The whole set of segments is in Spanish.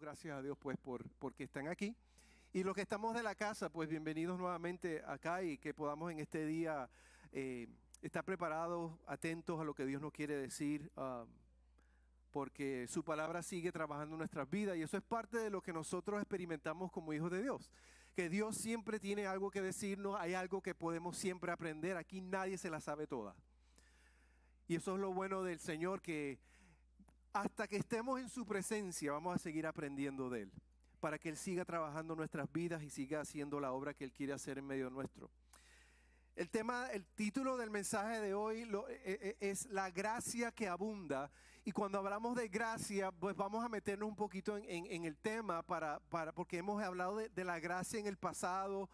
gracias a Dios pues porque están aquí. Y los que estamos de la casa, pues bienvenidos nuevamente acá y que podamos en este día estar preparados, atentos a lo que Dios nos quiere decir, porque su palabra sigue trabajando en nuestras vidas y eso es parte de lo que nosotros experimentamos como hijos de Dios. Que Dios siempre tiene algo que decirnos, hay algo que podemos siempre aprender, aquí nadie se la sabe toda. Y eso es lo bueno del Señor, que hasta que estemos en su presencia vamos a seguir aprendiendo de Él, para que Él siga trabajando en nuestras vidas y siga haciendo la obra que Él quiere hacer en medio nuestro. El título del mensaje de hoy es la gracia que abunda. Y cuando hablamos de gracia, pues vamos a meternos un poquito en el tema porque hemos hablado de la gracia en el pasado.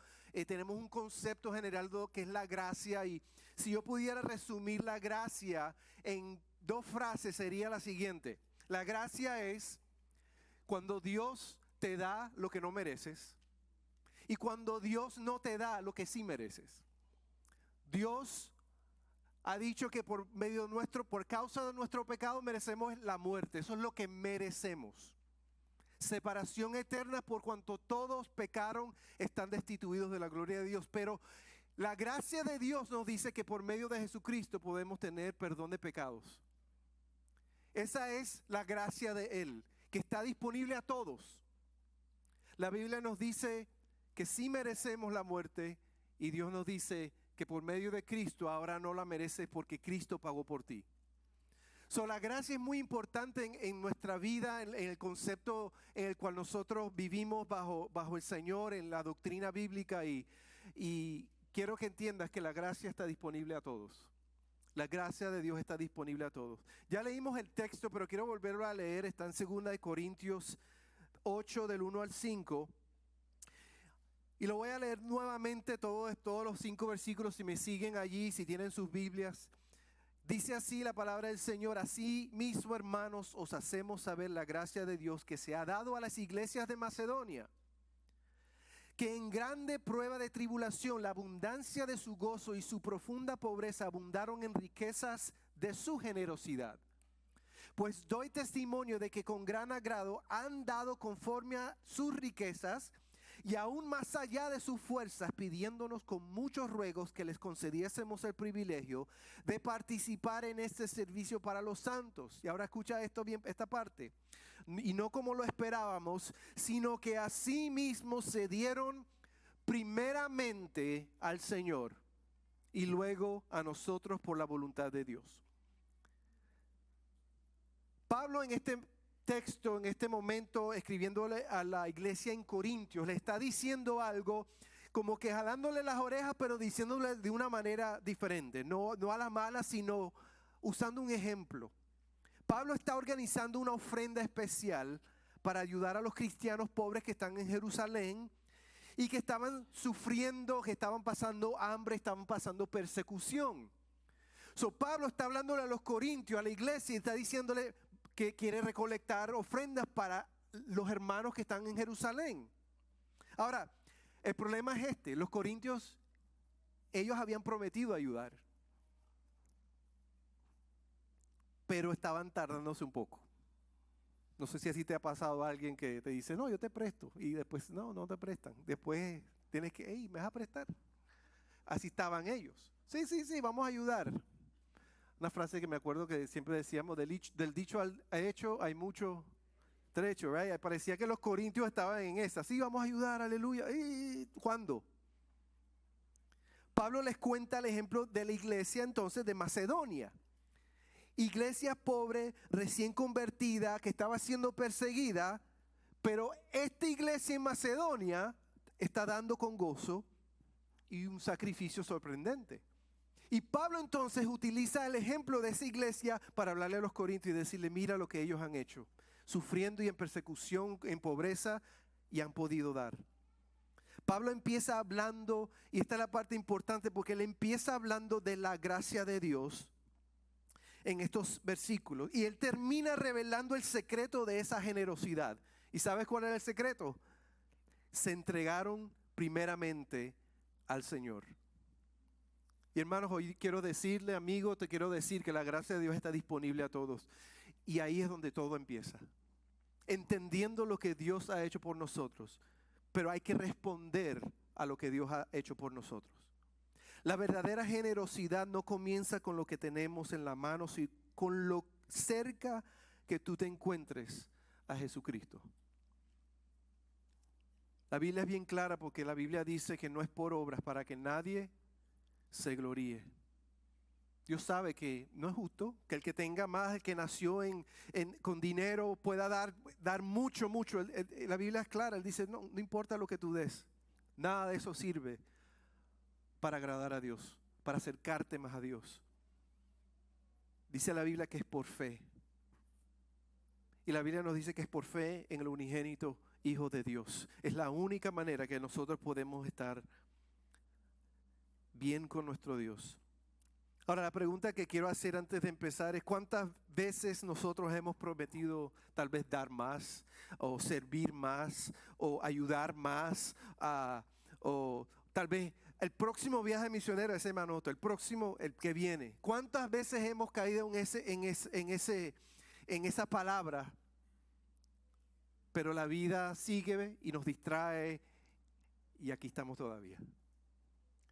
Tenemos un concepto general de lo que es la gracia. Y si yo pudiera resumir la gracia en dos frases, sería la siguiente. La gracia es cuando Dios te da lo que no mereces y cuando Dios no te da lo que sí mereces. Dios ha dicho que por causa de nuestro pecado merecemos la muerte. Eso es lo que merecemos. Separación eterna por cuanto todos pecaron, están destituidos de la gloria de Dios. Pero la gracia de Dios nos dice que por medio de Jesucristo podemos tener perdón de pecados. Esa es la gracia de Él, que está disponible a todos. La Biblia nos dice que sí merecemos la muerte y Dios nos dice que por medio de Cristo ahora no la mereces porque Cristo pagó por ti. La gracia es muy importante en nuestra vida, en el concepto en el cual nosotros vivimos bajo el Señor, en la doctrina bíblica y quiero que entiendas que la gracia está disponible a todos. La gracia de Dios está disponible a todos. Ya leímos el texto, pero quiero volverlo a leer. Está en 2 Corintios 8, del 1 al 5. Y lo voy a leer nuevamente todos los 5 versículos, si me siguen allí, si tienen sus Biblias. Dice así la palabra del Señor: así mismo, hermanos, os hacemos saber la gracia de Dios que se ha dado a las iglesias de Macedonia, que en grande prueba de tribulación la abundancia de su gozo y su profunda pobreza abundaron en riquezas de su generosidad. Pues doy testimonio de que con gran agrado han dado conforme a sus riquezas y aún más allá de sus fuerzas, pidiéndonos con muchos ruegos que les concediésemos el privilegio de participar en este servicio para los santos. Y ahora escucha esto bien, esta parte. Y no como lo esperábamos, sino que asimismo se dieron primeramente al Señor y luego a nosotros por la voluntad de Dios. Pablo en este texto, en este momento, escribiéndole a la iglesia en Corintios, le está diciendo algo como que jalándole las orejas, pero diciéndole de una manera diferente, no a la mala, sino usando un ejemplo. Pablo está organizando una ofrenda especial para ayudar a los cristianos pobres que están en Jerusalén y que estaban sufriendo, que estaban pasando hambre, estaban pasando persecución. Pablo está hablándole a los corintios, a la iglesia, y está diciéndole que quiere recolectar ofrendas para los hermanos que están en Jerusalén. Ahora, el problema es los corintios, ellos habían prometido ayudar, pero estaban tardándose un poco. No sé si así te ha pasado a alguien que te dice, no, yo te presto, y después, no te prestan. Después tienes que, ¿me vas a prestar? Así estaban ellos. Sí, vamos a ayudar. Una frase que me acuerdo que siempre decíamos, del dicho al hecho hay mucho trecho, right? Parecía que los corintios estaban en esa. Sí, vamos a ayudar, aleluya. ¿Y cuándo? Pablo les cuenta el ejemplo de la iglesia entonces de Macedonia. Iglesia pobre, recién convertida, que estaba siendo perseguida, pero esta iglesia en Macedonia está dando con gozo y un sacrificio sorprendente. Y Pablo entonces utiliza el ejemplo de esa iglesia para hablarle a los corintios y decirle, mira lo que ellos han hecho, sufriendo y en persecución, en pobreza, y han podido dar. Pablo empieza hablando, y esta es la parte importante, porque él empieza hablando de la gracia de Dios en estos versículos. Y él termina revelando el secreto de esa generosidad. ¿Y sabes cuál era el secreto? Se entregaron primeramente al Señor. Y hermanos, hoy quiero decirle, amigo, te quiero decir que la gracia de Dios está disponible a todos. Y ahí es donde todo empieza. entendiendo lo que Dios ha hecho por nosotros, pero hay que responder a lo que Dios ha hecho por nosotros. La verdadera generosidad no comienza con lo que tenemos en la mano, sino con lo cerca que tú te encuentres a Jesucristo. La Biblia es bien clara porque la Biblia dice que no es por obras para que nadie se gloríe. Dios sabe que no es justo que el que tenga más, el que nació con dinero pueda dar mucho. La Biblia es clara, Él dice, no importa lo que tú des, nada de eso sirve para agradar a Dios, para acercarte más a Dios. Dice la Biblia que es por fe. Y la Biblia nos dice que es por fe en el unigénito Hijo de Dios. Es la única manera que nosotros podemos estar bien con nuestro Dios. Ahora, la pregunta que quiero hacer antes de empezar es: ¿cuántas veces nosotros hemos prometido tal vez dar más, o servir más, o ayudar más, o tal vez el próximo viaje misionero, ese manoto, el que viene? ¿Cuántas veces hemos caído en esa palabra? Pero la vida sigue y nos distrae y aquí estamos todavía.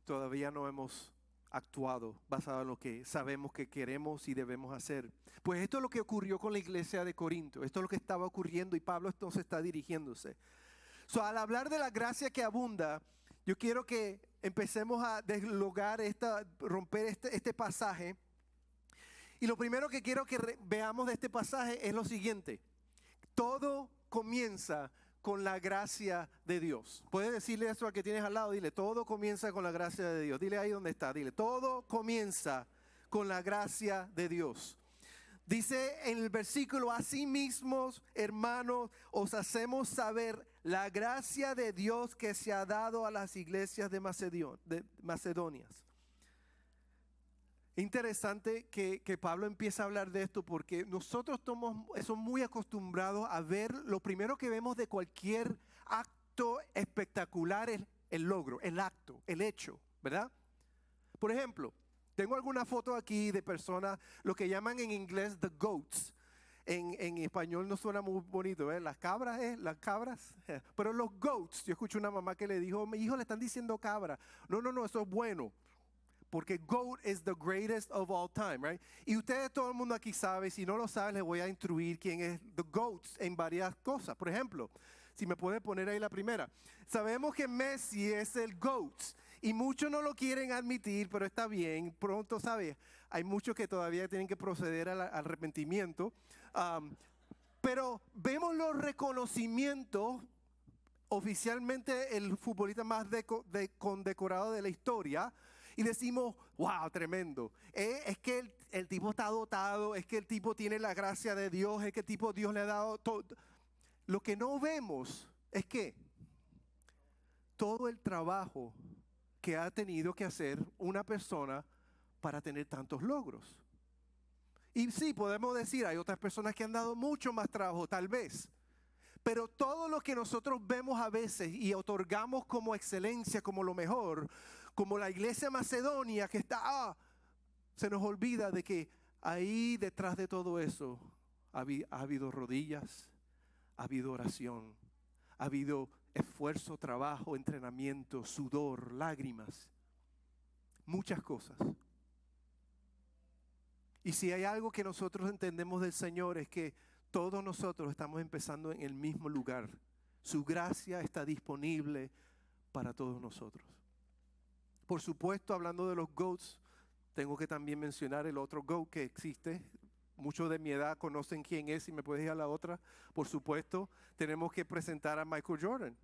Todavía no hemos actuado basado en lo que sabemos que queremos y debemos hacer. Pues esto es lo que ocurrió con la iglesia de Corinto. Esto es lo que estaba ocurriendo y Pablo entonces está dirigiéndose. Al hablar de la gracia que abunda, yo quiero que empecemos a deslogar romper este pasaje. Y lo primero que quiero que veamos de este pasaje es lo siguiente: todo comienza con la gracia de Dios. Puedes decirle eso al que tienes al lado, dile, todo comienza con la gracia de Dios. Dile ahí donde está, dile, todo comienza con la gracia de Dios. Dice en el versículo: asimismo, hermanos, os hacemos saber la gracia de Dios que se ha dado a las iglesias de Macedonia. Interesante que Pablo empieza a hablar de esto, porque nosotros somos muy acostumbrados a ver, lo primero que vemos de cualquier acto espectacular es el logro, el acto, el hecho, ¿verdad? Por ejemplo, tengo alguna foto aquí de personas, lo que llaman en inglés the goats. En español no suena muy bonito, ¿eh? Las cabras, pero los goats, yo escuché una mamá que le dijo, mi hijo le están diciendo cabra. No, eso es bueno. Porque GOAT is the greatest of all time, right? Y ustedes, todo el mundo aquí sabe, si no lo saben, les voy a instruir quién es the GOATs en varias cosas. Por ejemplo, si me puede poner ahí la primera. Sabemos que Messi es el GOAT y muchos no lo quieren admitir, pero está bien. Pronto, ¿sabes? Hay muchos que todavía tienen que proceder al arrepentimiento. Pero vemos los reconocimientos. Oficialmente el futbolista más condecorado de la historia. Y decimos, wow, tremendo. Es que el tipo está dotado, es que el tipo tiene la gracia de Dios, es que el tipo Dios le ha dado todo. Lo que no vemos es que todo el trabajo que ha tenido que hacer una persona para tener tantos logros. Y sí, podemos decir, hay otras personas que han dado mucho más trabajo, tal vez. Pero todo lo que nosotros vemos a veces y otorgamos como excelencia, como lo mejor, como la iglesia macedonia que está, se nos olvida de que ahí detrás de todo eso ha habido rodillas, ha habido oración, ha habido esfuerzo, trabajo, entrenamiento, sudor, lágrimas, muchas cosas. Y si hay algo que nosotros entendemos del Señor es que todos nosotros estamos empezando en el mismo lugar. Su gracia está disponible para todos nosotros. Por supuesto, hablando de los GOATs, tengo que también mencionar el otro GOAT que existe. Muchos de mi edad conocen quién es, si me puedes ir a la otra. Por supuesto, tenemos que presentar a Michael Jordan.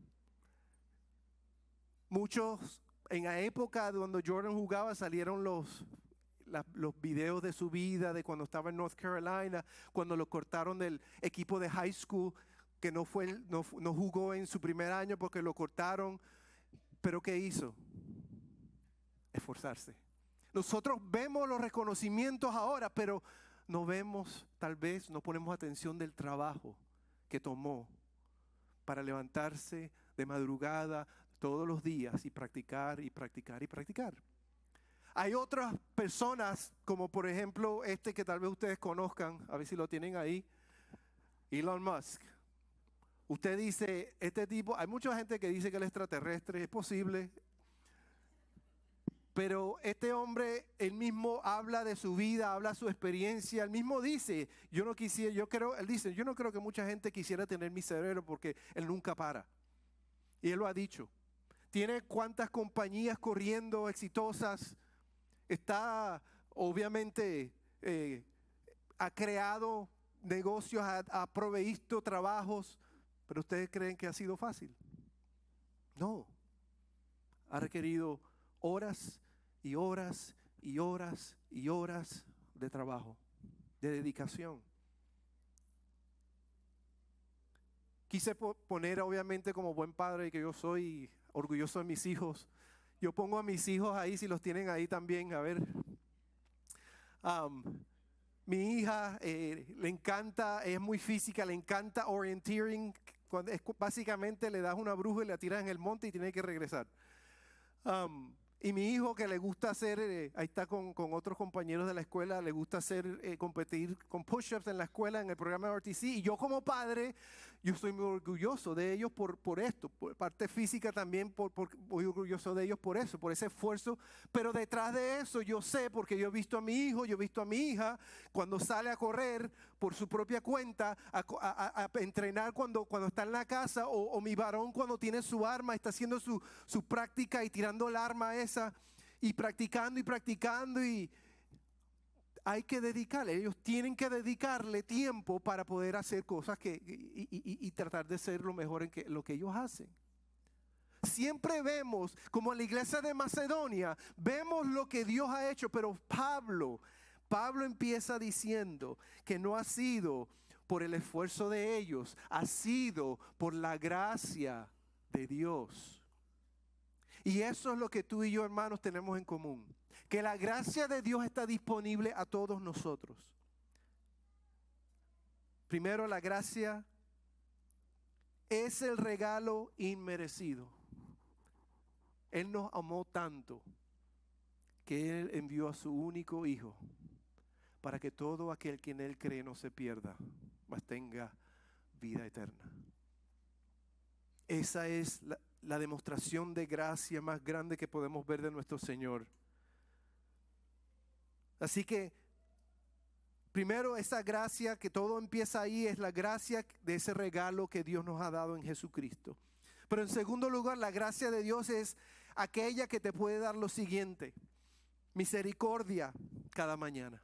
Muchos, en la época cuando Jordan jugaba, salieron los videos de su vida, de cuando estaba en North Carolina, cuando lo cortaron del equipo de high school, que no jugó en su primer año porque lo cortaron. Pero ¿qué hizo? Esforzarse. Nosotros vemos los reconocimientos ahora, pero no vemos, tal vez no ponemos atención del trabajo que tomó para levantarse de madrugada todos los días y practicar y practicar y practicar. Hay otras personas, como por ejemplo que tal vez ustedes conozcan, a ver si lo tienen ahí, Elon Musk. Usted dice, este tipo, hay mucha gente que dice que él es extraterrestre, es posible. Pero este hombre, él mismo habla de su vida, habla de su experiencia, él mismo dice, él dice, yo no creo que mucha gente quisiera tener mi cerebro porque él nunca para. Y él lo ha dicho. Tiene cuantas compañías corriendo exitosas, está obviamente, ha creado negocios, ha proveído trabajos, pero ustedes creen que ha sido fácil. No, ha requerido horas y horas y horas y horas de trabajo, de dedicación. Quise poner, obviamente, como buen padre que yo soy, orgulloso de mis hijos. Yo pongo a mis hijos ahí, si los tienen ahí también, a ver. Mi hija le encanta, es muy física, le encanta orienteering. Básicamente le das una brújula y la tiras en el monte y tiene que regresar. Y mi hijo, que le gusta hacer, ahí está con otros compañeros de la escuela, le gusta hacer, competir con push-ups en la escuela, en el programa de RTC. Y yo como padre, yo estoy muy orgulloso de ellos por esto. Por parte física también, muy orgulloso de ellos por eso, por ese esfuerzo. Pero detrás de eso yo sé, porque yo he visto a mi hijo, yo he visto a mi hija, cuando sale a correr por su propia cuenta, a entrenar cuando está en la casa, o mi varón cuando tiene su arma, está haciendo su práctica y tirando el arma esa, y practicando, y hay que dedicarle, ellos tienen que dedicarle tiempo para poder hacer cosas y tratar de ser lo mejor en lo que ellos hacen. Siempre vemos, como en la iglesia de Macedonia, vemos lo que Dios ha hecho, pero Pablo empieza diciendo que no ha sido por el esfuerzo de ellos, ha sido por la gracia de Dios. Y eso es lo que tú y yo, hermanos, tenemos en común. Que la gracia de Dios está disponible a todos nosotros. Primero, la gracia es el regalo inmerecido. Él nos amó tanto que Él envió a su único Hijo para que todo aquel que en Él cree no se pierda, mas tenga vida eterna. Esa es la demostración de gracia más grande que podemos ver de nuestro Señor. Así que, primero, esa gracia, que todo empieza ahí, es la gracia de ese regalo que Dios nos ha dado en Jesucristo. Pero en segundo lugar, la gracia de Dios es aquella que te puede dar lo siguiente: misericordia cada mañana.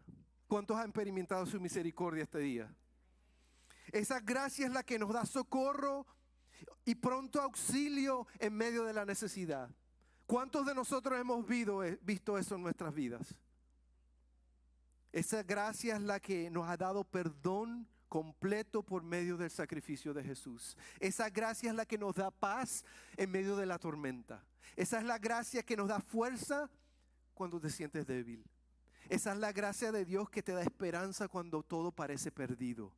¿Cuántos han experimentado su misericordia este día? Esa gracia es la que nos da socorro y pronto auxilio en medio de la necesidad. ¿Cuántos de nosotros hemos visto eso en nuestras vidas? Esa gracia es la que nos ha dado perdón completo por medio del sacrificio de Jesús. Esa gracia es la que nos da paz en medio de la tormenta. Esa es la gracia que nos da fuerza cuando te sientes débil. Esa es la gracia de Dios que te da esperanza cuando todo parece perdido.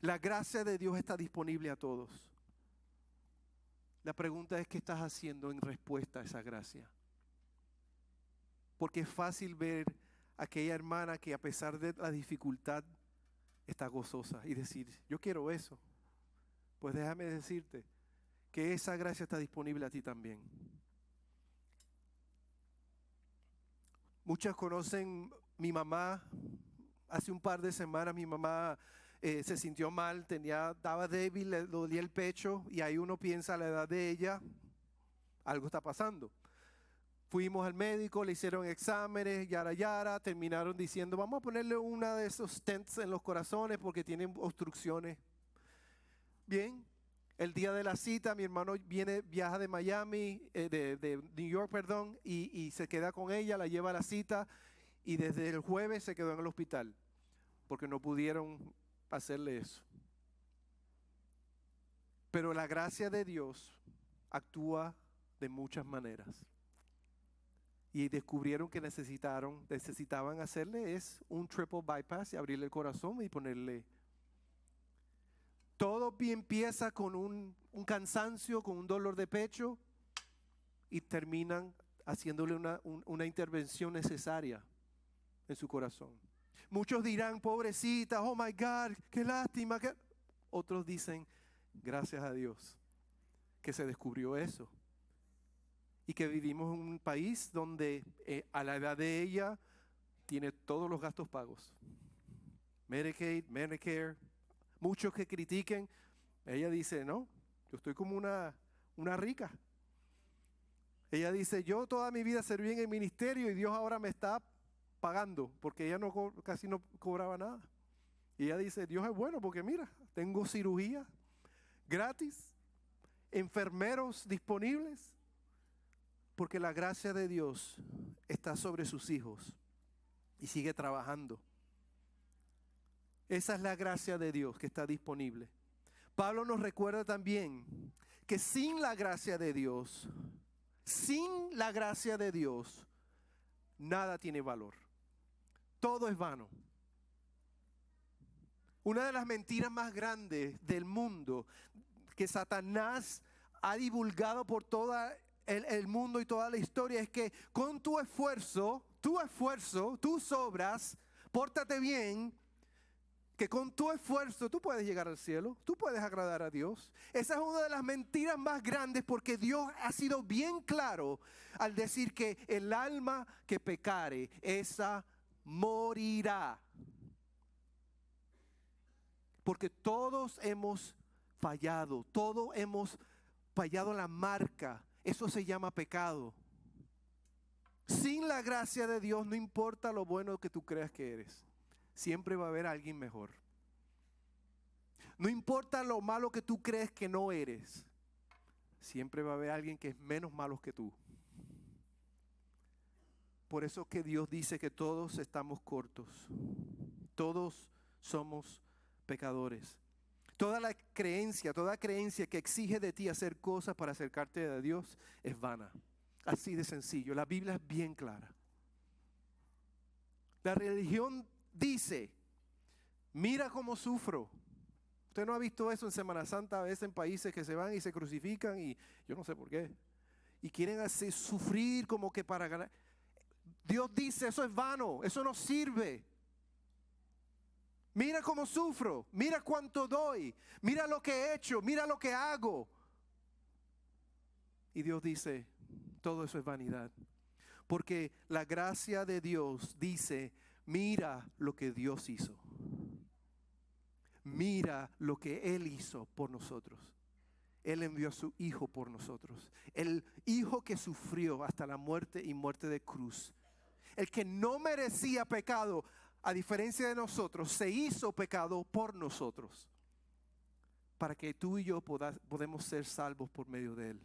La gracia de Dios está disponible a todos. La pregunta es: ¿qué estás haciendo en respuesta a esa gracia? Porque es fácil ver a aquella hermana que, a pesar de la dificultad, está gozosa y decir: yo quiero eso. Pues déjame decirte que esa gracia está disponible a ti también. Muchos conocen mi mamá. Hace un par de semanas mi mamá se sintió mal, estaba débil, le dolía el pecho, y ahí uno piensa, a la edad de ella, algo está pasando. Fuimos al médico, le hicieron exámenes, yara, terminaron diciendo: vamos a ponerle una de esos stents en los corazones porque tienen obstrucciones. Bien, el día de la cita, mi hermano viaja de Miami, de New York, y se queda con ella, la lleva a la cita, y desde el jueves se quedó en el hospital porque no pudieron hacerle eso. Pero la gracia de Dios actúa de muchas maneras. Y descubrieron que necesitaban hacerle un triple bypass y abrirle el corazón y ponerle. Todo empieza con un cansancio, con un dolor de pecho, y terminan haciéndole una intervención necesaria en su corazón. Muchos dirán: pobrecita, oh my God, qué lástima. Otros dicen: Gracias a Dios que se descubrió eso. Y que vivimos en un país donde a la edad de ella tiene todos los gastos pagos. Medicaid, Medicare. Muchos que critiquen, ella dice, no, yo estoy como una rica. Ella dice, yo toda mi vida serví en el ministerio y Dios ahora me está pagando, porque ella casi no cobraba nada. Y ella dice, Dios es bueno porque mira, tengo cirugía gratis, enfermeros disponibles, porque la gracia de Dios está sobre sus hijos y sigue trabajando. Esa es la gracia de Dios que está disponible. Pablo nos recuerda también que sin la gracia de Dios, nada tiene valor. Todo es vano. Una de las mentiras más grandes del mundo que Satanás ha divulgado por todo el mundo y toda la historia es que con tu esfuerzo, tus obras, pórtate bien, que con tu esfuerzo tú puedes llegar al cielo, tú puedes agradar a Dios. Esa es una de las mentiras más grandes porque Dios ha sido bien claro al decir que el alma que pecare, esa morirá. Porque todos hemos fallado, todos hemos fallado la marca. Eso se llama pecado. Sin la gracia de Dios, no importa lo bueno que tú creas que eres, siempre va a haber alguien mejor. No importa lo malo que tú crees que no eres, siempre va a haber alguien que es menos malo que tú. Por eso que Dios dice que todos estamos cortos. Todos somos pecadores. Toda creencia que exige de ti hacer cosas para acercarte a Dios es vana. Así de sencillo. La Biblia es bien clara. La religión dice, mira cómo sufro. Usted no ha visto eso en Semana Santa, a veces en países que se van y se crucifican y yo no sé por qué. Y quieren hacer sufrir como que para ganar. Dios dice, eso es vano, eso no sirve. Mira cómo sufro, mira cuánto doy, mira lo que he hecho, mira lo que hago. Y Dios dice, todo eso es vanidad. Porque la gracia de Dios dice, mira lo que Dios hizo. Mira lo que Él hizo por nosotros. Él envió a su Hijo por nosotros. El Hijo que sufrió hasta la muerte y muerte de cruz. El que no merecía pecado, a diferencia de nosotros, se hizo pecado por nosotros. Para que tú y yo podamos ser salvos por medio de Él.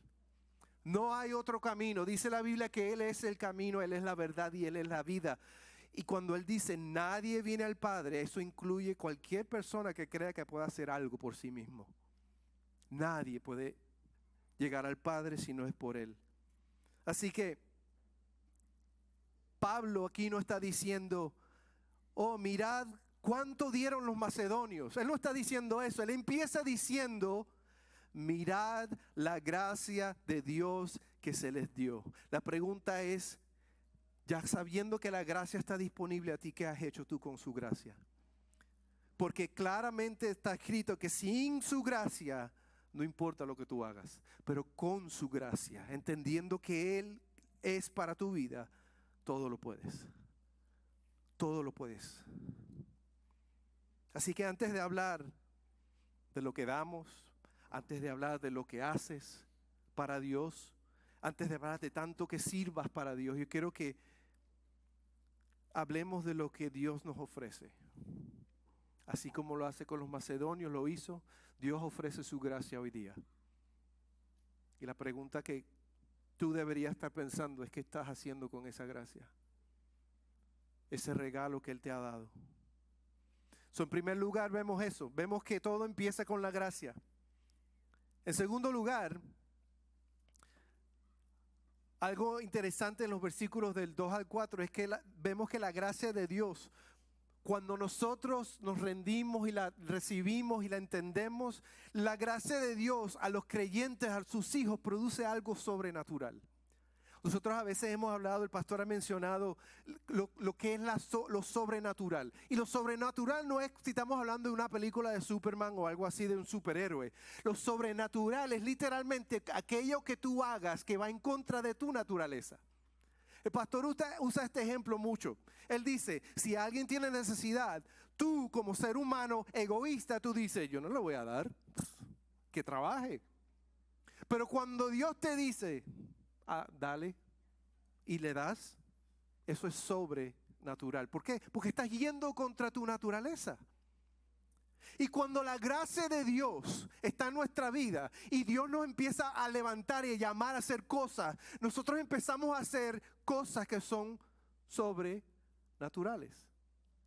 No hay otro camino. Dice la Biblia que Él es el camino, Él es la verdad y Él es la vida. Y cuando Él dice nadie viene al Padre, eso incluye cualquier persona que crea que pueda hacer algo por sí mismo. Nadie puede llegar al Padre si no es por Él. Así que Pablo aquí no está diciendo, oh, mirad cuánto dieron los macedonios. Él no está diciendo eso. Él empieza diciendo, mirad la gracia de Dios que se les dio. La pregunta es, ya sabiendo que la gracia está disponible a ti, ¿qué has hecho tú con su gracia? Porque claramente está escrito que sin su gracia no importa lo que tú hagas, pero con su gracia, entendiendo que Él es para tu vida, todo lo puedes. Todo lo puedes. Así que antes de hablar de lo que damos, antes de hablar de lo que haces para Dios, antes de hablar de tanto que sirvas para Dios, yo quiero que hablemos de lo que Dios nos ofrece. Así como lo hace con los macedonios, lo hizo, Dios ofrece su gracia hoy día. Y la pregunta que tú deberías estar pensando es, ¿qué estás haciendo con esa gracia? Ese regalo que Él te ha dado. En primer lugar vemos eso, vemos que todo empieza con la gracia. En segundo lugar, algo interesante en los versículos del 2 al 4 es que vemos que la gracia de Dios, cuando nosotros nos rendimos y la recibimos y la entendemos, la gracia de Dios a los creyentes, a sus hijos, produce algo sobrenatural. Nosotros a veces hemos hablado, el pastor ha mencionado lo que es lo sobrenatural. Y lo sobrenatural no es si estamos hablando de una película de Superman o algo así de un superhéroe. Lo sobrenatural es literalmente aquello que tú hagas que va en contra de tu naturaleza. El pastor usa este ejemplo mucho. Él dice, si alguien tiene necesidad, tú como ser humano egoísta, tú dices, yo no le voy a dar, que trabaje. Pero cuando Dios te dice, dale, y le das, eso es sobrenatural. ¿Por qué? Porque estás yendo contra tu naturaleza. Y cuando la gracia de Dios está en nuestra vida y Dios nos empieza a levantar y a llamar a hacer cosas, nosotros empezamos a hacer cosas que son sobrenaturales,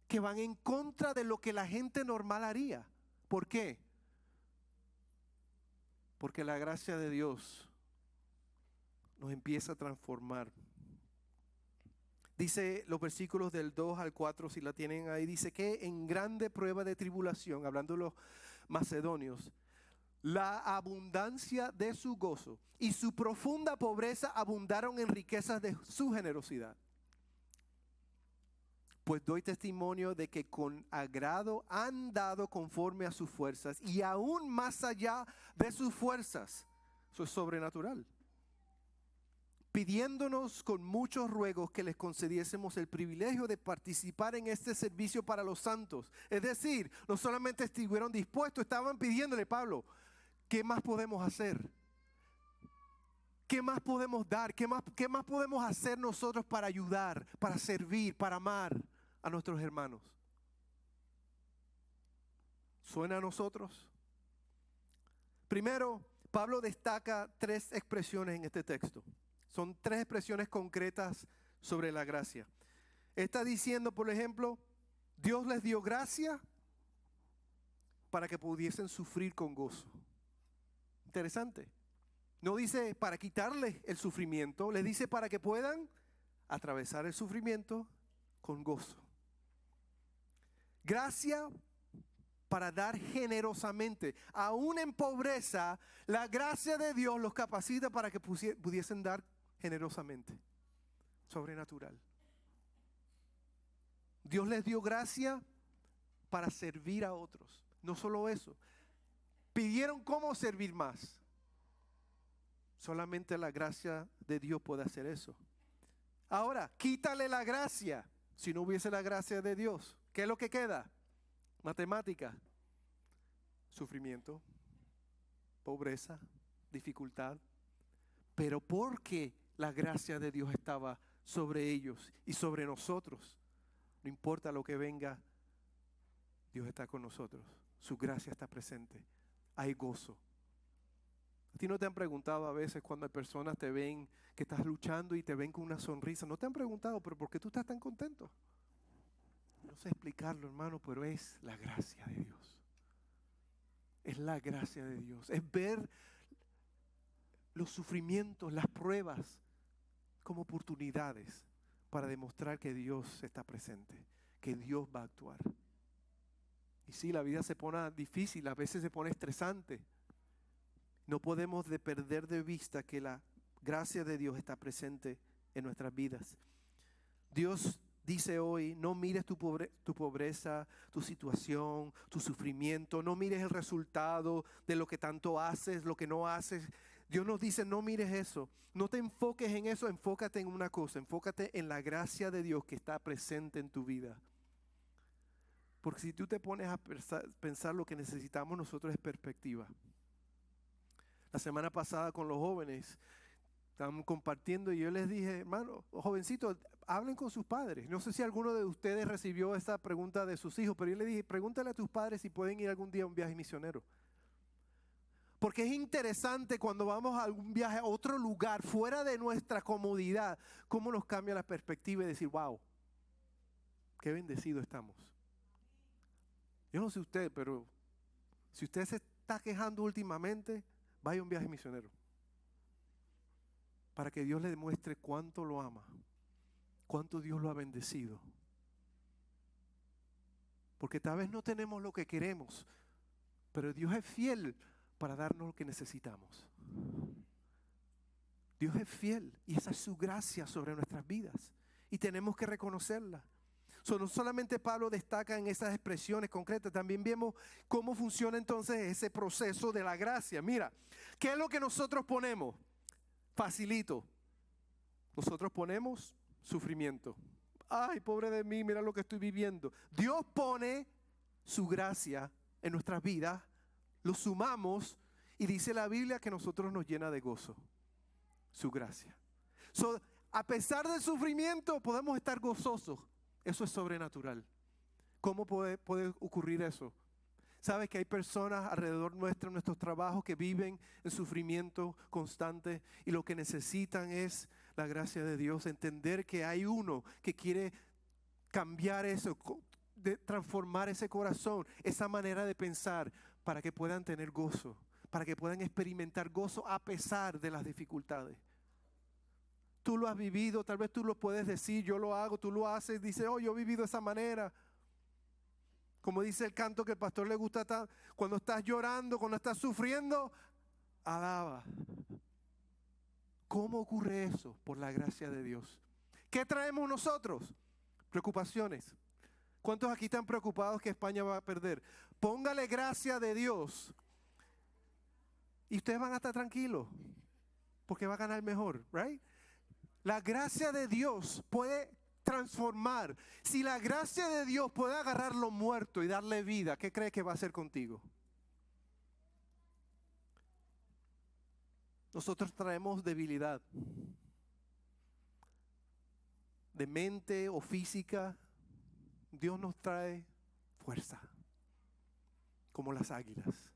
que van en contra de lo que la gente normal haría. ¿Por qué? Porque la gracia de Dios nos empieza a transformar. Dice los versículos del 2 al 4, si la tienen ahí, dice que en grande prueba de tribulación, hablando de los macedonios, la abundancia de su gozo y su profunda pobreza abundaron en riquezas de su generosidad. Pues doy testimonio de que con agrado han dado conforme a sus fuerzas y aún más allá de sus fuerzas. Eso es sobrenatural. Pidiéndonos con muchos ruegos que les concediésemos el privilegio de participar en este servicio para los santos. Es decir, no solamente estuvieron dispuestos, estaban pidiéndole, Pablo, ¿qué más podemos hacer? ¿Qué más podemos dar? ¿Qué más podemos hacer nosotros para ayudar, para servir, para amar a nuestros hermanos? ¿Suena a nosotros? Primero, Pablo destaca 3 expresiones en este texto. Son 3 expresiones concretas sobre la gracia. Está diciendo, por ejemplo, Dios les dio gracia para que pudiesen sufrir con gozo. Interesante. No dice para quitarles el sufrimiento, les dice para que puedan atravesar el sufrimiento con gozo. Gracia para dar generosamente. Aún en pobreza, la gracia de Dios los capacita para que pudiesen dar generosamente. Sobrenatural. Dios les dio gracia para servir a otros. No solo eso. Pidieron cómo servir más. Solamente la gracia de Dios puede hacer eso. Ahora, quítale la gracia. Si no hubiese la gracia de Dios, ¿qué es lo que queda? Matemática. Sufrimiento, pobreza, dificultad. Pero porque la gracia de Dios estaba sobre ellos y sobre nosotros, no importa lo que venga, Dios está con nosotros. Su gracia está presente. Hay gozo. ¿A ti no te han preguntado a veces cuando hay personas te ven que estás luchando y te ven con una sonrisa? ¿No te han preguntado, pero por qué tú estás tan contento? No sé explicarlo, hermano, pero es la gracia de Dios. Es la gracia de Dios. Es ver los sufrimientos, las pruebas como oportunidades para demostrar que Dios está presente, que Dios va a actuar. Y sí, la vida se pone difícil, a veces se pone estresante. No podemos perder de vista que la gracia de Dios está presente en nuestras vidas. Dios dice hoy, no mires tu pobreza, tu situación, tu sufrimiento, no mires el resultado de lo que tanto haces, lo que no haces. Dios nos dice, no mires eso, no te enfoques en eso, enfócate en una cosa, enfócate en la gracia de Dios que está presente en tu vida. Porque si tú te pones a pensar lo que necesitamos nosotros es perspectiva. La semana pasada con los jóvenes, estaban compartiendo y yo les dije, hermano, jovencitos, hablen con sus padres. No sé si alguno de ustedes recibió esta pregunta de sus hijos, pero yo les dije, pregúntale a tus padres si pueden ir algún día a un viaje misionero. Porque es interesante cuando vamos a algún viaje a otro lugar, fuera de nuestra comodidad, cómo nos cambia la perspectiva y decir, wow, qué bendecido estamos. Yo no sé usted, pero si usted se está quejando últimamente, vaya a un viaje misionero. Para que Dios le demuestre cuánto lo ama, cuánto Dios lo ha bendecido. Porque tal vez no tenemos lo que queremos, pero Dios es fiel para darnos lo que necesitamos. Dios es fiel y esa es su gracia sobre nuestras vidas y tenemos que reconocerla. No solamente Pablo destaca en esas expresiones concretas, también vemos cómo funciona entonces ese proceso de la gracia. Mira, ¿qué es lo que nosotros ponemos? Facilito. Nosotros ponemos sufrimiento. Ay, pobre de mí, mira lo que estoy viviendo. Dios pone su gracia en nuestras vidas, lo sumamos y dice la Biblia que nosotros nos llena de gozo. Su gracia. A pesar del sufrimiento podemos estar gozosos. Eso es sobrenatural. ¿Cómo puede ocurrir eso? Sabes que hay personas alrededor nuestro, en nuestros trabajos, que viven en sufrimiento constante y lo que necesitan es la gracia de Dios. Entender que hay uno que quiere cambiar eso, transformar ese corazón, esa manera de pensar para que puedan tener gozo, para que puedan experimentar gozo a pesar de las dificultades. Tú lo has vivido, tal vez tú lo puedes decir, yo lo hago, tú lo haces, dices, oh, yo he vivido de esa manera. Como dice el canto que el pastor le gusta, cuando estás llorando, cuando estás sufriendo, alaba. ¿Cómo ocurre eso? Por la gracia de Dios. ¿Qué traemos nosotros? Preocupaciones. ¿Cuántos aquí están preocupados que España va a perder? Póngale gracia de Dios y ustedes van a estar tranquilos porque va a ganar mejor, right? La gracia de Dios puede transformar. Si la gracia de Dios puede agarrar lo muerto y darle vida, ¿qué cree que va a hacer contigo? Nosotros traemos debilidad de mente o física. Dios nos trae fuerza, como las águilas.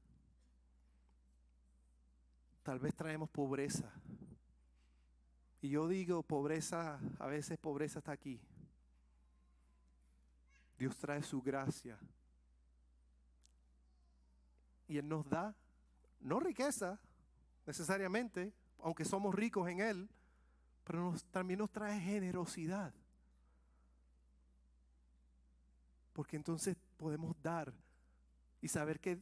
Tal vez traemos pobreza. Y yo digo, pobreza, a veces pobreza está aquí. Dios trae su gracia. Y Él nos da, no riqueza necesariamente, aunque somos ricos en Él, pero también nos trae generosidad. Porque entonces podemos dar y saber que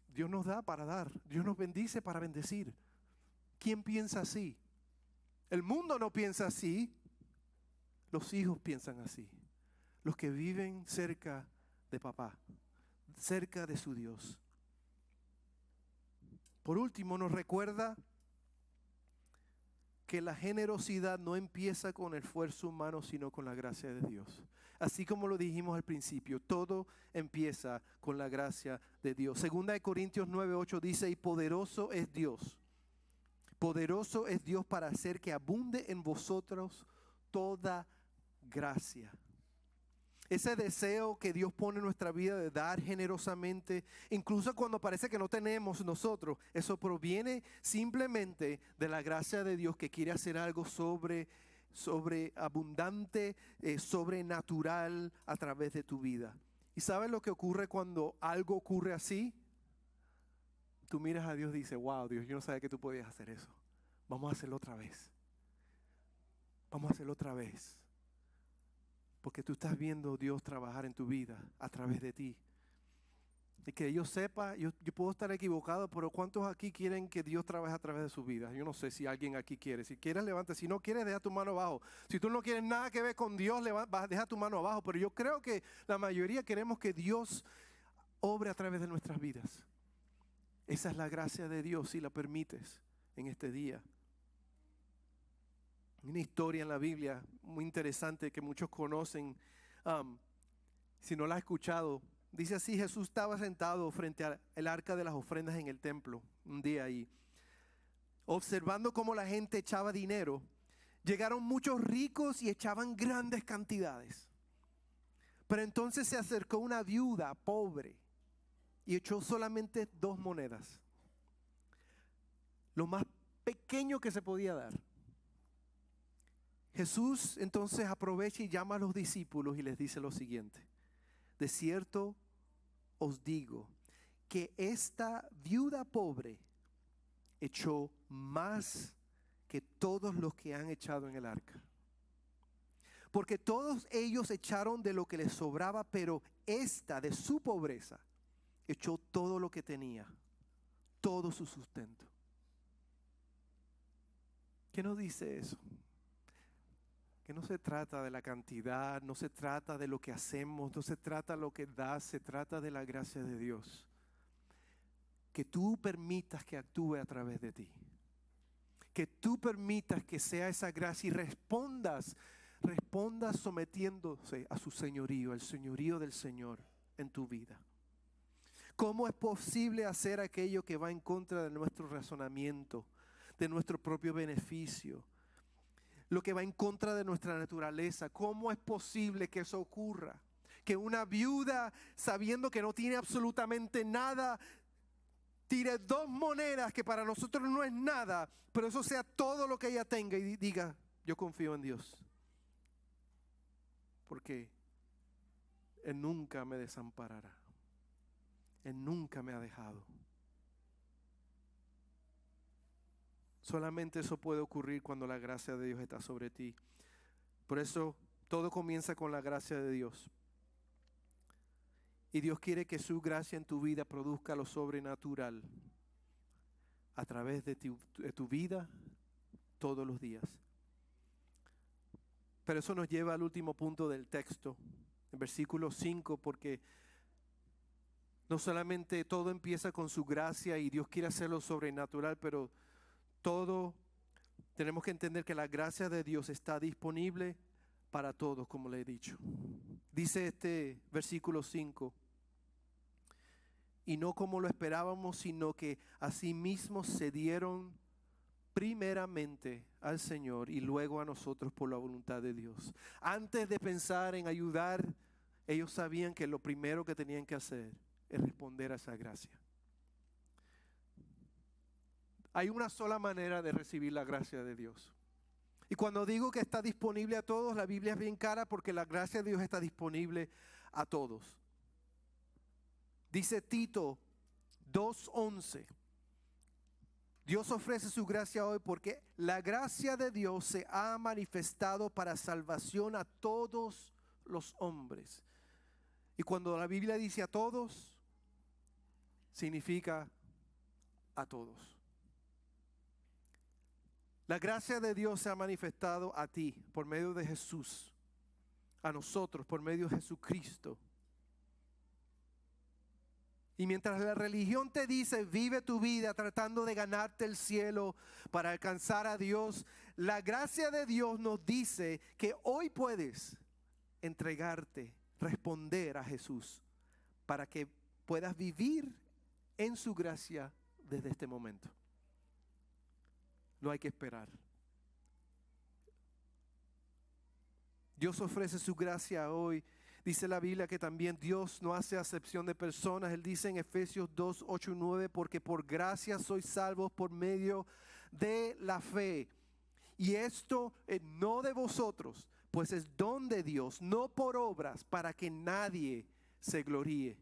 Dios nos da para dar. Dios nos bendice para bendecir. ¿Quién piensa así? El mundo no piensa así. Los hijos piensan así. Los que viven cerca de papá, cerca de su Dios. Por último, nos recuerda que la generosidad no empieza con el esfuerzo humano, sino con la gracia de Dios. Así como lo dijimos al principio, todo empieza con la gracia de Dios. Segunda de Corintios 9:8 dice, y poderoso es Dios. Poderoso es Dios para hacer que abunde en vosotros toda gracia. Ese deseo que Dios pone en nuestra vida de dar generosamente, incluso cuando parece que no tenemos nosotros, eso proviene simplemente de la gracia de Dios que quiere hacer algo sobreabundante, sobrenatural a través de tu vida. ¿Y sabes lo que ocurre cuando algo ocurre así? Tú miras a Dios y dices, wow, Dios, yo no sabía que tú podías hacer eso. Vamos a hacerlo otra vez. Vamos a hacerlo otra vez. Porque tú estás viendo Dios trabajar en tu vida a través de ti. Y que yo sepa, yo puedo estar equivocado, pero ¿cuántos aquí quieren que Dios trabaje a través de su vida? Yo no sé si alguien aquí quiere. Si quieres, levanta. Si no quieres, deja tu mano abajo. Si tú no quieres nada que ver con Dios, deja tu mano abajo. Pero yo creo que la mayoría queremos que Dios obre a través de nuestras vidas. Esa es la gracia de Dios, si la permites en este día. Una historia en la Biblia muy interesante que muchos conocen. Si no la has escuchado, dice así: Jesús estaba sentado frente al arca de las ofrendas en el templo un día ahí, observando cómo la gente echaba dinero. Llegaron muchos ricos y echaban grandes cantidades. Pero entonces se acercó una viuda pobre y echó solamente 2 monedas. Lo más pequeño que se podía dar. Jesús entonces aprovecha y llama a los discípulos y les dice lo siguiente: de cierto os digo que esta viuda pobre echó más que todos los que han echado en el arca. Porque todos ellos echaron de lo que les sobraba, pero esta de su pobreza echó todo lo que tenía, todo su sustento. ¿Qué nos dice eso? Que no se trata de la cantidad, no se trata de lo que hacemos, no se trata de lo que das, se trata de la gracia de Dios. Que tú permitas que actúe a través de ti. Que tú permitas que sea esa gracia y respondas sometiéndose a su señorío, al señorío del Señor en tu vida. ¿Cómo es posible hacer aquello que va en contra de nuestro razonamiento, de nuestro propio beneficio? Lo que va en contra de nuestra naturaleza. ¿Cómo es posible que eso ocurra? Que una viuda, sabiendo que no tiene absolutamente nada, tire 2 monedas que para nosotros no es nada, pero eso sea todo lo que ella tenga y diga, yo confío en Dios. Porque Él nunca me desamparará. Él nunca me ha dejado. Solamente eso puede ocurrir cuando la gracia de Dios está sobre ti. Por eso todo comienza con la gracia de Dios. Y Dios quiere que su gracia en tu vida produzca lo sobrenatural a través de tu vida todos los días. Pero eso nos lleva al último punto del texto, en versículo 5, porque no solamente todo empieza con su gracia y Dios quiere hacerlo sobrenatural, pero todo tenemos que entender que la gracia de Dios está disponible para todos, como le he dicho. Dice este versículo 5, y no como lo esperábamos, sino que asimismo se dieron primeramente al Señor y luego a nosotros por la voluntad de Dios. Antes de pensar en ayudar, ellos sabían que lo primero que tenían que hacer es responder a esa gracia. Hay una sola manera de recibir la gracia de Dios. Y cuando digo que está disponible a todos, la Biblia es bien clara porque la gracia de Dios está disponible a todos. Dice Tito 2:11. Dios ofrece su gracia hoy porque la gracia de Dios se ha manifestado para salvación a todos los hombres. Y cuando la Biblia dice a todos, significa a todos. La gracia de Dios se ha manifestado a ti por medio de Jesús, a nosotros por medio de Jesucristo. Y mientras la religión te dice, vive tu vida tratando de ganarte el cielo para alcanzar a Dios, la gracia de Dios nos dice que hoy puedes entregarte, responder a Jesús para que puedas vivir en su gracia desde este momento. No hay que esperar. Dios ofrece su gracia hoy. Dice la Biblia que también Dios no hace acepción de personas. Él dice en Efesios 2, 8 y 9, porque por gracia sois salvos por medio de la fe. Y esto no de vosotros, pues es don de Dios, no por obras, para que nadie se gloríe.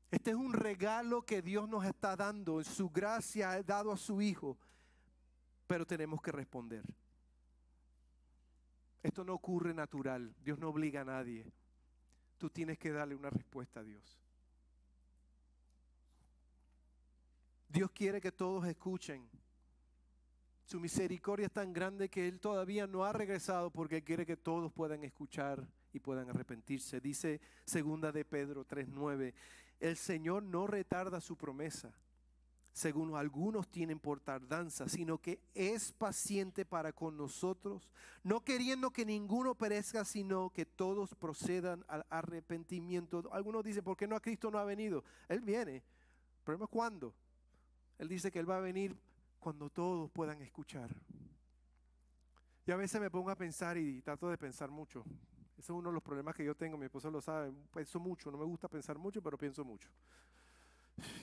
Este es un regalo que Dios nos está dando. Su gracia ha dado a su Hijo, pero tenemos que responder. Esto no ocurre natural. Dios no obliga a nadie. Tú tienes que darle una respuesta a Dios. Dios quiere que todos escuchen. Su misericordia es tan grande que Él todavía no ha regresado porque quiere que todos puedan escuchar y puedan arrepentirse. Dice 2 de Pedro 3:9, el Señor no retarda su promesa, según algunos tienen por tardanza, sino que es paciente para con nosotros, no queriendo que ninguno perezca, sino que todos procedan al arrepentimiento. Algunos dicen, ¿por qué no a Cristo no ha venido? Él viene. El problema es cuándo. Él dice que Él va a venir cuando todos puedan escuchar. Yo a veces me pongo a pensar y trato de pensar mucho. Ese es uno de los problemas que yo tengo, mi esposo lo sabe, pienso mucho, no me gusta pensar mucho, pero pienso mucho.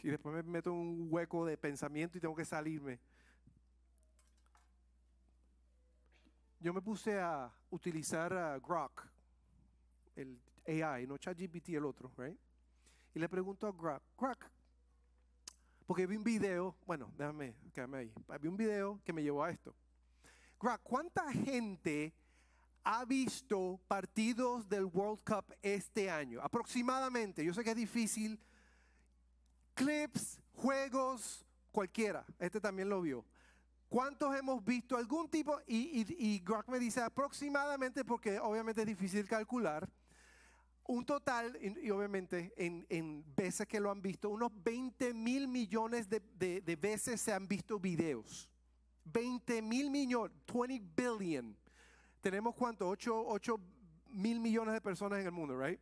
Y después me meto en un hueco de pensamiento y tengo que salirme. Yo me puse a utilizar Grok, el AI, no ChatGPT, el otro, right? Y le pregunto a Grok, porque vi un video, bueno, quédame ahí. Vi un video que me llevó a esto. Grok, ¿cuánta gente ha visto partidos del World Cup este año? Aproximadamente, yo sé que es difícil. Clips, juegos, cualquiera. Este también lo vio. ¿Cuántos hemos visto algún tipo? Y Grok me dice aproximadamente, porque obviamente es difícil calcular, un total, y obviamente en veces que lo han visto, unos 20 mil millones de veces se han visto videos. 20 mil millones, 20 billion. Tenemos ¿cuánto? 8 mil millones de personas en el mundo, ¿right?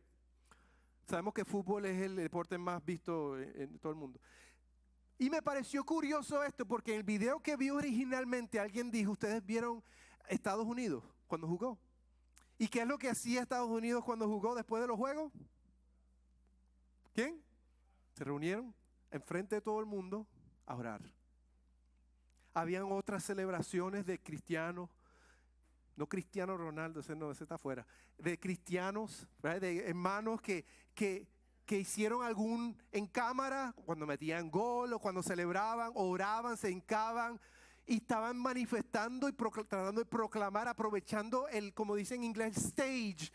Sabemos que fútbol es el deporte más visto en todo el mundo. Y me pareció curioso esto porque en el video que vi originalmente alguien dijo, ¿ustedes vieron Estados Unidos cuando jugó? ¿Y qué es lo que hacía Estados Unidos cuando jugó después de los juegos? ¿Quién? Se reunieron enfrente de todo el mundo a orar. Habían otras celebraciones de cristianos, no Cristiano Ronaldo, ese está afuera, de cristianos, ¿verdad? De hermanos que hicieron algún en cámara, cuando metían gol o cuando celebraban, oraban, se hincaban y estaban manifestando y tratando de proclamar, aprovechando como dicen en inglés, stage,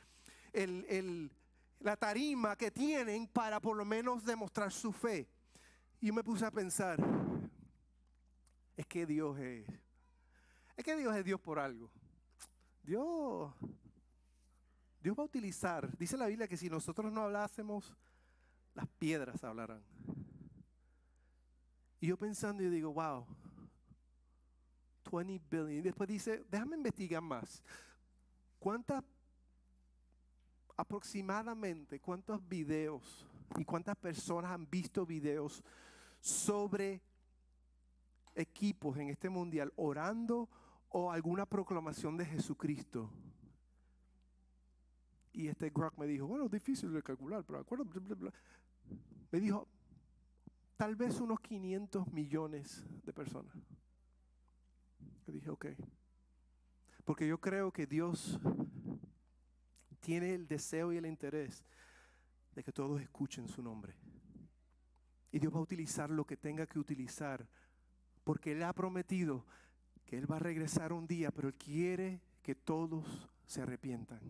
la tarima que tienen para por lo menos demostrar su fe. Y yo me puse a pensar, es que Dios es Dios por algo. Dios va a utilizar, dice la Biblia que si nosotros no hablásemos, las piedras hablarán. Y yo pensando y digo, wow, 20 billion. Y después dice, déjame investigar más. Aproximadamente cuántos videos y cuántas personas han visto videos sobre equipos en este mundial orando o alguna proclamación de Jesucristo? Y Grok me dijo, bueno, es difícil de calcular, pero acuérdate, bla, bla, bla. Me dijo, tal vez unos 500 millones de personas. Yo dije, ok. Porque yo creo que Dios tiene el deseo y el interés de que todos escuchen su nombre. Y Dios va a utilizar lo que tenga que utilizar, porque Él ha prometido que Él va a regresar un día, pero Él quiere que todos se arrepientan.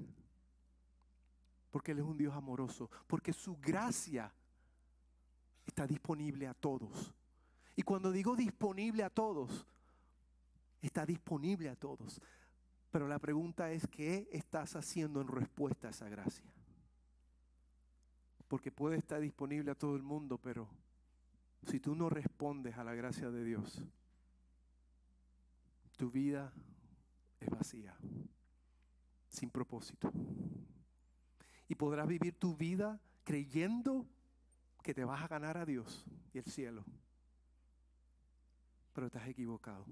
Porque Él es un Dios amoroso, porque su gracia está disponible a todos. Y cuando digo disponible a todos, está disponible a todos. Pero la pregunta es, ¿qué estás haciendo en respuesta a esa gracia? Porque puede estar disponible a todo el mundo, pero si tú no respondes a la gracia de Dios, tu vida es vacía, sin propósito. Y podrás vivir tu vida creyendo que te vas a ganar a Dios y el cielo. Pero estás equivocado.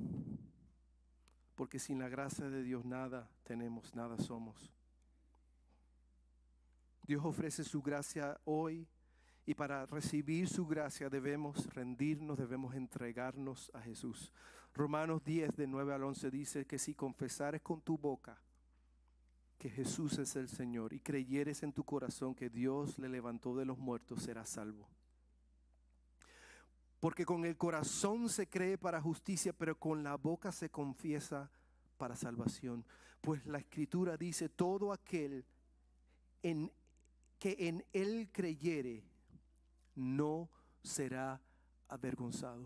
Porque sin la gracia de Dios nada tenemos, nada somos. Dios ofrece su gracia hoy y para recibir su gracia debemos rendirnos, debemos entregarnos a Jesús. Romanos 10, de 9 al 11 dice que si confesares con tu boca que Jesús es el Señor y creyeres en tu corazón que Dios le levantó de los muertos, serás salvo. Porque con el corazón se cree para justicia, pero con la boca se confiesa para salvación. Pues la Escritura dice, todo aquel que en Él creyere no será avergonzado.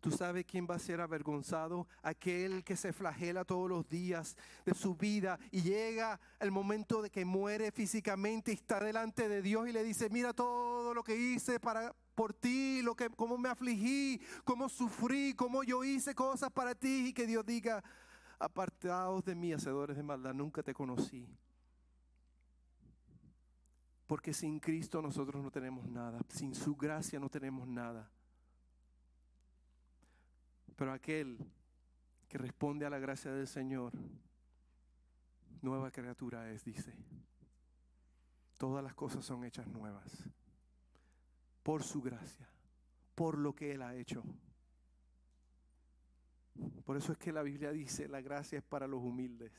¿Tú sabes quién va a ser avergonzado? Aquel que se flagela todos los días de su vida y llega el momento de que muere físicamente y está delante de Dios y le dice, mira todo lo que hice por ti, cómo me afligí, cómo sufrí, cómo yo hice cosas para ti, y que Dios diga, apartaos de mí, hacedores de maldad, nunca te conocí. Porque sin Cristo nosotros no tenemos nada, sin su gracia no tenemos nada. Pero aquel que responde a la gracia del Señor, nueva criatura es, dice. Todas las cosas son hechas nuevas. Por su gracia, por lo que Él ha hecho. Por eso es que la Biblia dice, la gracia es para los humildes.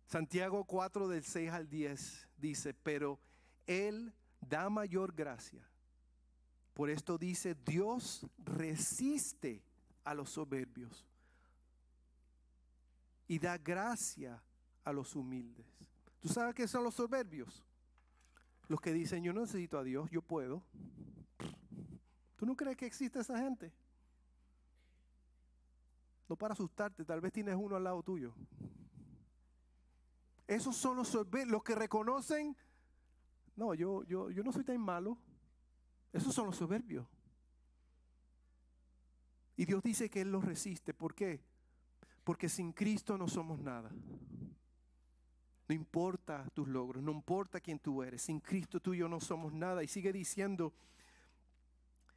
Santiago 4, del 6 al 10 dice, pero Él da mayor gracia. Por esto dice, Dios resiste a los soberbios y da gracia a los humildes. ¿Tú sabes qué son los soberbios? Los que dicen, yo no necesito a Dios, yo puedo. ¿Tú no crees que existe esa gente? No para asustarte, tal vez tienes uno al lado tuyo. Esos son los soberbios, los que reconocen, no, yo no soy tan malo. Esos son los soberbios. Y Dios dice que Él los resiste. ¿Por qué? Porque sin Cristo no somos nada. No importa tus logros, no importa quién tú eres. Sin Cristo tú y yo no somos nada. Y sigue diciendo,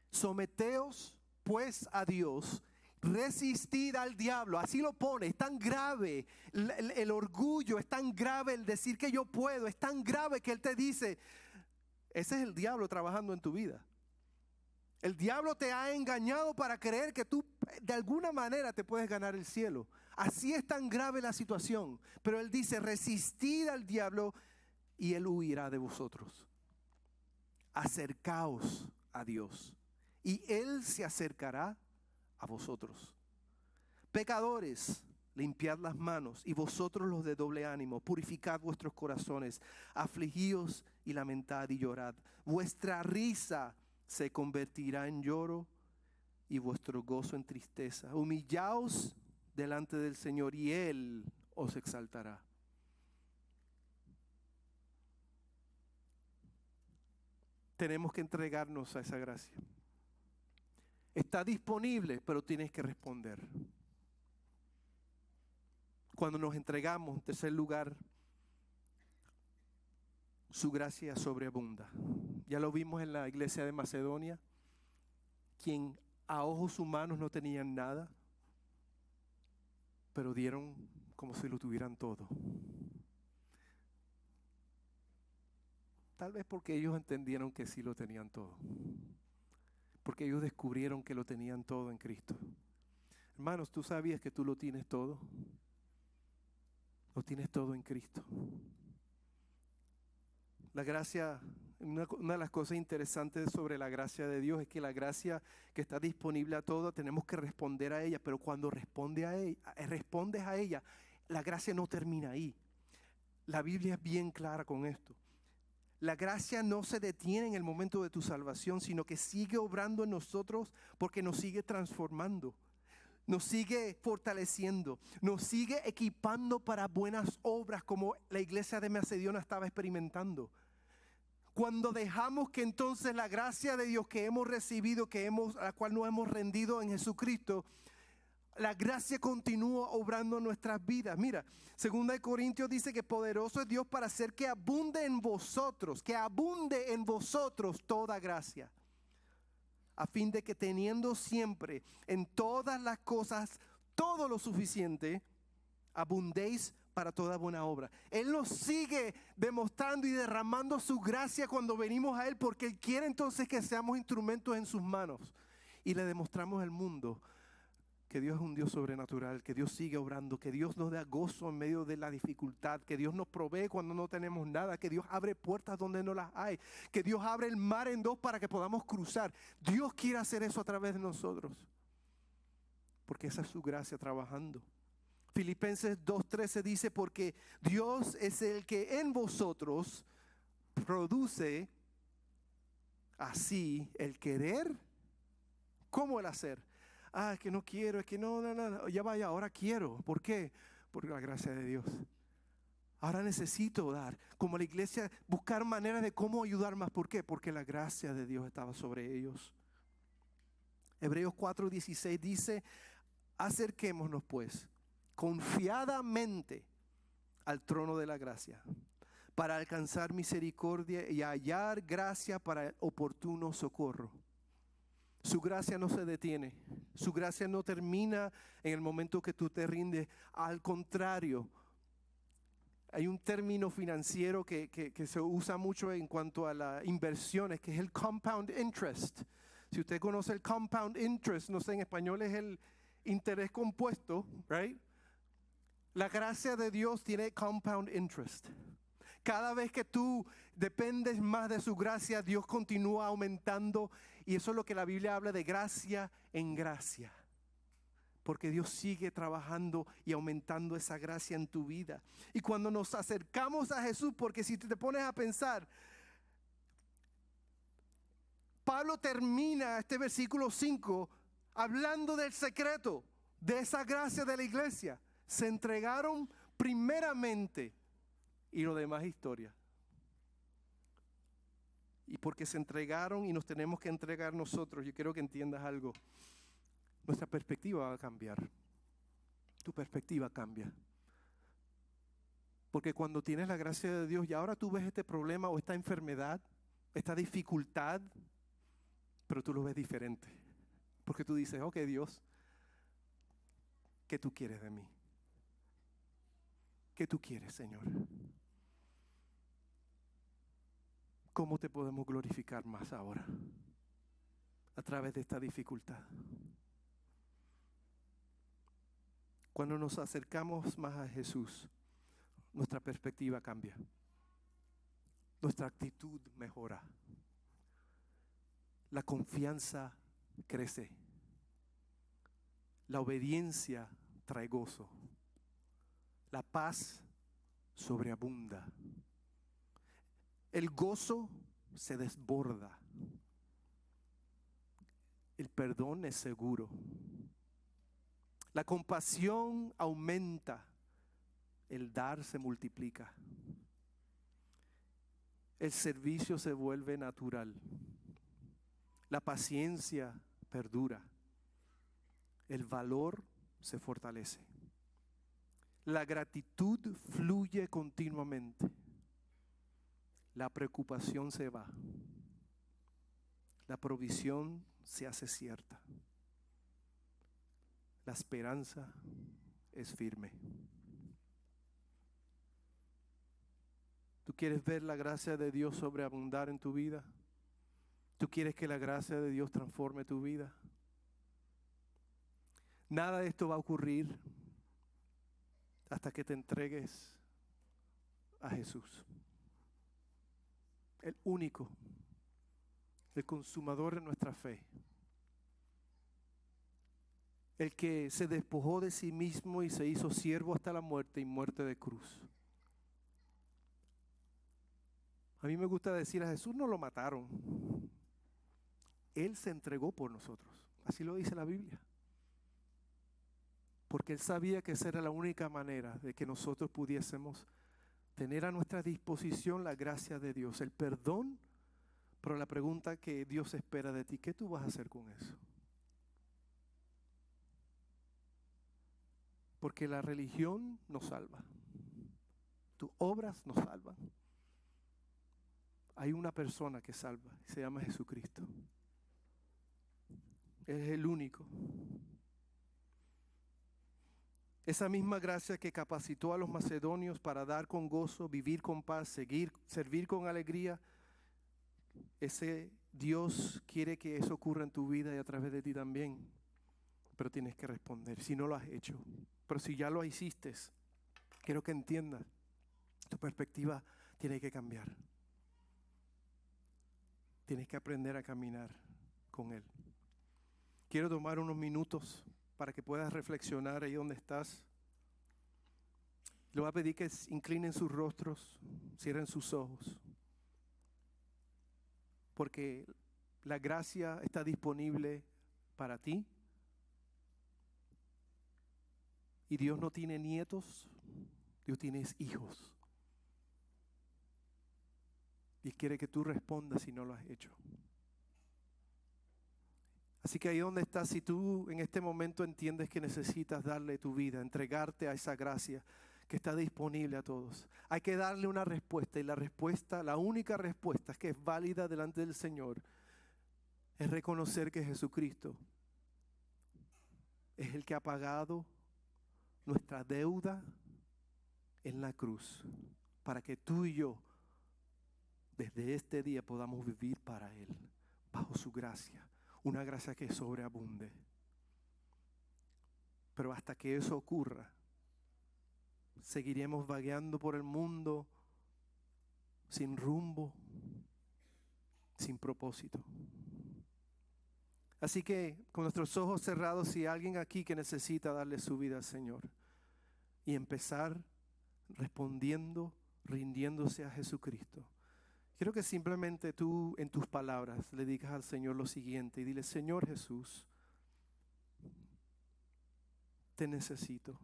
someteos pues a Dios, resistid al diablo. Así lo pone, es tan grave el orgullo, es tan grave el decir que yo puedo, es tan grave que Él te dice, ese es el diablo trabajando en tu vida. El diablo te ha engañado para creer que tú de alguna manera te puedes ganar el cielo. Así es tan grave la situación. Pero Él dice, resistid al diablo y Él huirá de vosotros. Acercaos a Dios y Él se acercará a vosotros. Pecadores, limpiad las manos, y vosotros los de doble ánimo, purificad vuestros corazones, afligíos y lamentad y llorad. Vuestra risa se convertirá en lloro y vuestro gozo en tristeza. Humillaos delante del Señor y Él os exaltará. Tenemos que entregarnos a esa gracia. Está disponible, pero tienes que responder. Cuando nos entregamos, en tercer lugar, su gracia sobreabunda. Ya lo vimos en la iglesia de Macedonia, quien a ojos humanos no tenían nada, pero dieron como si lo tuvieran todo. Tal vez porque ellos entendieron que sí lo tenían todo. Porque ellos descubrieron que lo tenían todo en Cristo. Hermanos, ¿tú sabías que tú lo tienes todo? Lo tienes todo en Cristo. La gracia, una de las cosas interesantes sobre la gracia de Dios es que la gracia que está disponible a todos, tenemos que responder a ella, pero cuando respondes a ella, la gracia no termina ahí. La Biblia es bien clara con esto. La gracia no se detiene en el momento de tu salvación, sino que sigue obrando en nosotros porque nos sigue transformando. Nos sigue fortaleciendo, nos sigue equipando para buenas obras como la iglesia de Macedonia estaba experimentando. Cuando dejamos que entonces la gracia de Dios que hemos recibido, a la cual nos hemos rendido en Jesucristo, la gracia continúa obrando en nuestras vidas. Mira, 2 Corintios dice que poderoso es Dios para hacer que abunde en vosotros toda gracia, a fin de que teniendo siempre en todas las cosas todo lo suficiente, abundéis para toda buena obra. Él nos sigue demostrando y derramando su gracia cuando venimos a Él, porque Él quiere entonces que seamos instrumentos en sus manos. Y le demostramos al mundo que Dios es un Dios sobrenatural, que Dios sigue obrando, que Dios nos da gozo en medio de la dificultad, que Dios nos provee cuando no tenemos nada, que Dios abre puertas donde no las hay, que Dios abre el mar en dos para que podamos cruzar. Dios quiere hacer eso a través de nosotros, porque esa es su gracia trabajando. Filipenses 2:13 dice, porque Dios es el que en vosotros produce así el querer como el hacer. Es que no quiero, es que no, ya vaya, ahora quiero. ¿Por qué? Por la gracia de Dios. Ahora necesito dar, como la iglesia, buscar maneras de cómo ayudar más. ¿Por qué? Porque la gracia de Dios estaba sobre ellos. Hebreos 4:16 dice, acerquémonos pues confiadamente al trono de la gracia para alcanzar misericordia y hallar gracia para el oportuno socorro. Su gracia no se detiene, su gracia no termina en el momento que tú te rindes. Al contrario, hay un término financiero que se usa mucho en cuanto a las inversiones, que es el compound interest. Si usted conoce el compound interest, no sé, en español es el interés compuesto, right? La gracia de Dios tiene compound interest. Cada vez que tú dependes más de su gracia, Dios continúa aumentando. Y eso es lo que la Biblia habla de gracia en gracia. Porque Dios sigue trabajando y aumentando esa gracia en tu vida. Y cuando nos acercamos a Jesús, porque si te pones a pensar, Pablo termina este versículo 5 hablando del secreto. de esa gracia de la iglesia. Se entregaron primeramente y lo demás es historia. Y porque se entregaron y nos tenemos que entregar nosotros, yo quiero que entiendas algo. Nuestra perspectiva va a cambiar. Tu perspectiva cambia. Porque cuando tienes la gracia de Dios y ahora tú ves este problema o esta enfermedad, esta dificultad, pero tú lo ves diferente. Porque tú dices, ok Dios, ¿qué tú quieres de mí? ¿Qué tú quieres, Señor? ¿Cómo te podemos glorificar más ahora? A través de esta dificultad. Cuando nos acercamos más a Jesús, nuestra perspectiva cambia. Nuestra actitud mejora. La confianza crece. La obediencia trae gozo. La paz sobreabunda. El gozo se desborda. El perdón es seguro. La compasión aumenta. El dar se multiplica. El servicio se vuelve natural. La paciencia perdura. El valor se fortalece. La gratitud fluye continuamente. La preocupación se va. La provisión se hace cierta. La esperanza es firme. ¿Tú quieres ver la gracia de Dios sobreabundar en tu vida? ¿Tú quieres que la gracia de Dios transforme tu vida? Nada de esto va a ocurrir hasta que te entregues a Jesús. El único, el consumador de nuestra fe. El que se despojó de sí mismo y se hizo siervo hasta la muerte y muerte de cruz. A mí me gusta decir, a Jesús no lo mataron. Él se entregó por nosotros. Así lo dice la Biblia. Porque Él sabía que esa era la única manera de que nosotros pudiésemos tener a nuestra disposición la gracia de Dios, el perdón. Pero la pregunta que Dios espera de ti, ¿qué tú vas a hacer con eso? Porque la religión nos salva. Tus obras nos salvan. Hay una persona que salva, se llama Jesucristo. Él es el único. Esa misma gracia que capacitó a los macedonios para dar con gozo, vivir con paz, servir con alegría, ese Dios quiere que eso ocurra en tu vida y a través de ti también. Pero tienes que responder, si no lo has hecho. Pero si ya lo hiciste, quiero que entiendas, tu perspectiva tiene que cambiar. Tienes que aprender a caminar con Él. Quiero tomar unos minutos para que puedas reflexionar ahí donde estás. Le voy a pedir que inclinen sus rostros, cierren sus ojos. Porque la gracia está disponible para ti. Y Dios no tiene nietos, Dios tiene hijos. Y quiere que tú respondas si no lo has hecho. Así que ahí donde estás, si tú en este momento entiendes que necesitas darle tu vida, entregarte a esa gracia que está disponible a todos, hay que darle una respuesta. Y la respuesta, la única respuesta que es válida delante del Señor, es reconocer que Jesucristo es el que ha pagado nuestra deuda en la cruz, para que tú y yo desde este día podamos vivir para Él, bajo su gracia, una gracia que sobreabunde. Pero hasta que eso ocurra, seguiremos vagueando por el mundo sin rumbo, sin propósito. Así que con nuestros ojos cerrados, si hay alguien aquí que necesita darle su vida al Señor y empezar respondiendo, rindiéndose a Jesucristo, quiero que simplemente tú en tus palabras le digas al Señor lo siguiente y dile: Señor Jesús, te necesito.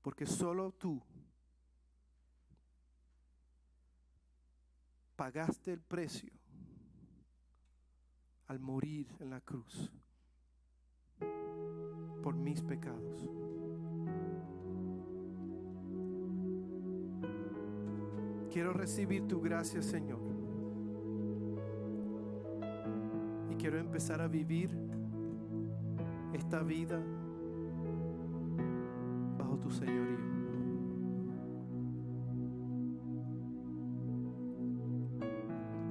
Porque solo tú pagaste el precio al morir en la cruz por mis pecados. Quiero recibir tu gracia, Señor. Y quiero empezar a vivir esta vida bajo tu señorío.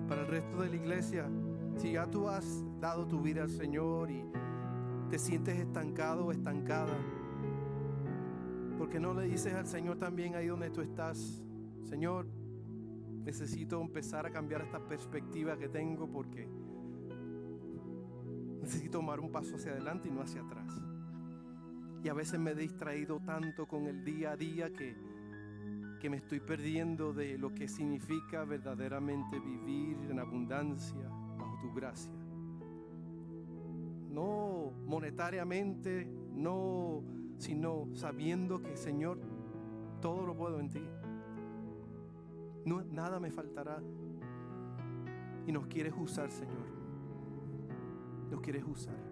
Para el resto de la iglesia, si ya tú has dado tu vida al Señor y te sientes estancado o estancada, ¿por qué no le dices al Señor también ahí donde tú estás? Señor, necesito empezar a cambiar esta perspectiva que tengo porque necesito tomar un paso hacia adelante y no hacia atrás. Y a veces me he distraído tanto con el día a día que me estoy perdiendo de lo que significa verdaderamente vivir en abundancia bajo tu gracia. No monetariamente, no, sino sabiendo que, Señor, todo lo puedo en ti. No, nada me faltará. Y nos quieres usar, Señor. Nos quieres usar.